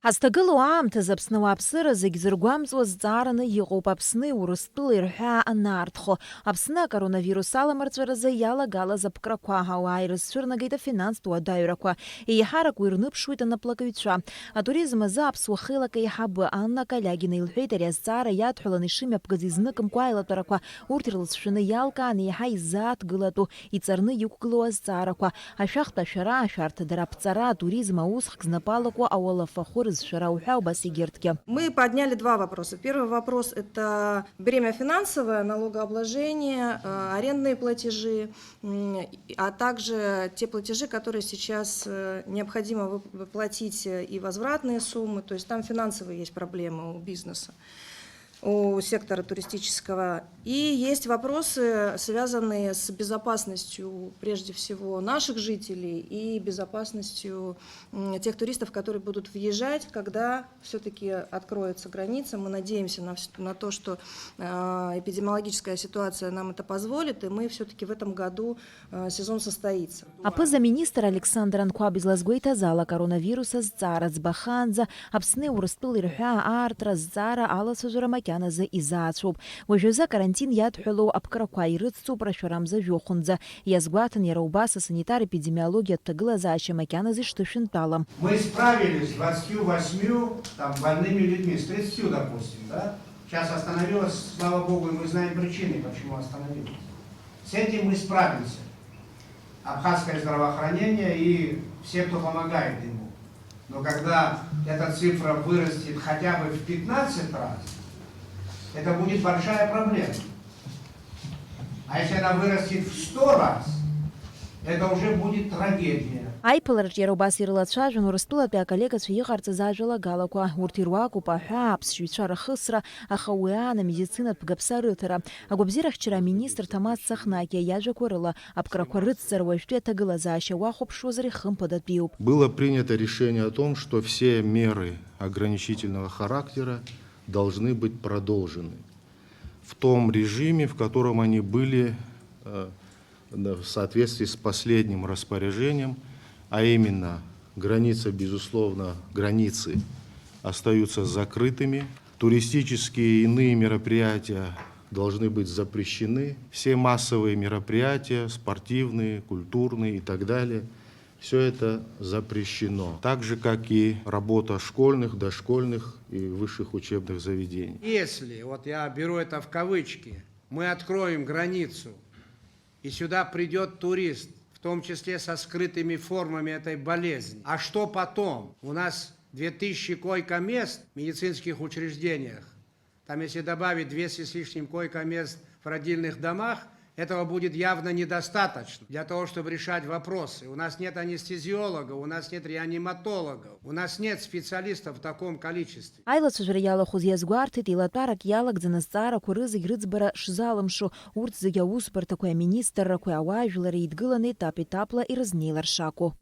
Ҳазҭагылоу аамҭазы Аԥсны ауааԥсыра зегь зыргәамҵуа зҵаараны иҟоуп Аԥсни Урыстәылеи рҳәаа анаарҭхо. Аԥсны акоронавирус аламырҵәаразы иалагалаз аԥкрақәа, ауаа ирызцәырнагеит афинанстә уадаҩрақәа. Еиҳарак уи рныԥшуеит анаплакыҩцәа. Атуризм азы аԥсуа хеилак аиҳабы Анна Калиагина илҳәеит ари азҵаара иадҳәаланы ишымҩаԥгаз изныкымкәа аилатәарақәа урҭ ирлыцәшәаны иалкаан еиҳа изааҭгылатәу, иҵарны иқәгылоу азҵаарақәа. Ашәахтә ашәара, ашәарҭадара, аԥҵара, атуризм аусхк знапалакуа ауалафахәы Мы подняли два вопроса. Первый вопрос – это бремя финансовое, налогообложение, арендные платежи, а также те платежи, которые сейчас необходимо выплатить, и возвратные суммы. То есть там финансовые есть проблемы у бизнеса, у сектора туристического. И есть вопросы, связанные с безопасностью, прежде всего, наших жителей и безопасностью тех туристов, которые будут въезжать, когда все-таки откроется граница. Мы надеемся на то, что эпидемиологическая ситуация нам это позволит, и мы все-таки в этом году сезон состоится. Апыза-министр Александр Анқәаб излазгәеиҭаз коронавирус азҵаара ӡбахаанӡа Аԥсни Урыстәылеи рҳәаа аартра азҵаара алацәажәара макьаназы изаацәоуп. Уажәазы карантин иадҳәалоу аԥкрақәа ирыцҵоуп рашәарамза жәохәынӡа. Иазгәаҭан иара убас асанитар-эпидемиологиатә ҭагылазаашьа макьаназ ишҭышәынтәалам. Мы справились с 28 больными людьми, с 30, допустим, да? Сейчас остановилось, слава богу, и мы знаем причины, почему остановилось. С этим мы справимся. Абхазское здравоохранение и все, кто помогает ему. Но когда эта цифра вырастет хотя бы в 15 раз, это будет большая проблема. А если она вырастет в 100 раз, это уже будет трагедия. Аиԥылараҿ иара убас ирлацәажәон Урыстәылатәи аколлегацәа иҟарҵаз ажәалагалақәа. Урҭ ируакуп аҳәаа, аԥсшьаҩцәа рахысра, аха уи аан амедицинатә гаԥса рыҭара. Агәабзиарахьчара аминистр Ҭамаз Цахнакиа иажәақәа рыла аԥкрақәа рыцҵара уажәтәи аҭагылазаашьа уахәаԥшуазар ихымԥадатәиуп. Было принято решение о том, что все меры ограничительного характера должны быть продолжены в том режиме, в котором они были в соответствии с последним распоряжением, а именно границы, безусловно, границы остаются закрытыми, туристические и иные мероприятия должны быть запрещены, все массовые мероприятия, спортивные, культурные и так далее, все это запрещено, так же, как и работа школьных, дошкольных и высших учебных заведений. Если, вот я беру это в кавычки, мы откроем границу, и сюда придет турист, в том числе со скрытыми формами этой болезни. А что потом? У нас 2000 койко-мест в медицинских учреждениях. Там, если добавить 200 с лишним койко-мест в родильных домах, этого будет явно недостаточно для того, чтобы решать вопросы. У нас нет анестезиологов, у нас нет реаниматологов, у нас нет специалистов в таком количестве. Аилацәажәара иалахәыз иазгәарҭеит еилатәарак иалагӡаны азҵаарақәа рызегь рыӡбара шзалымшо, урҭ зегьы аусбарҭақәеи аминистррақәеи ауаажәлари еидгыланы етап-етапла ирызнеиларшаку.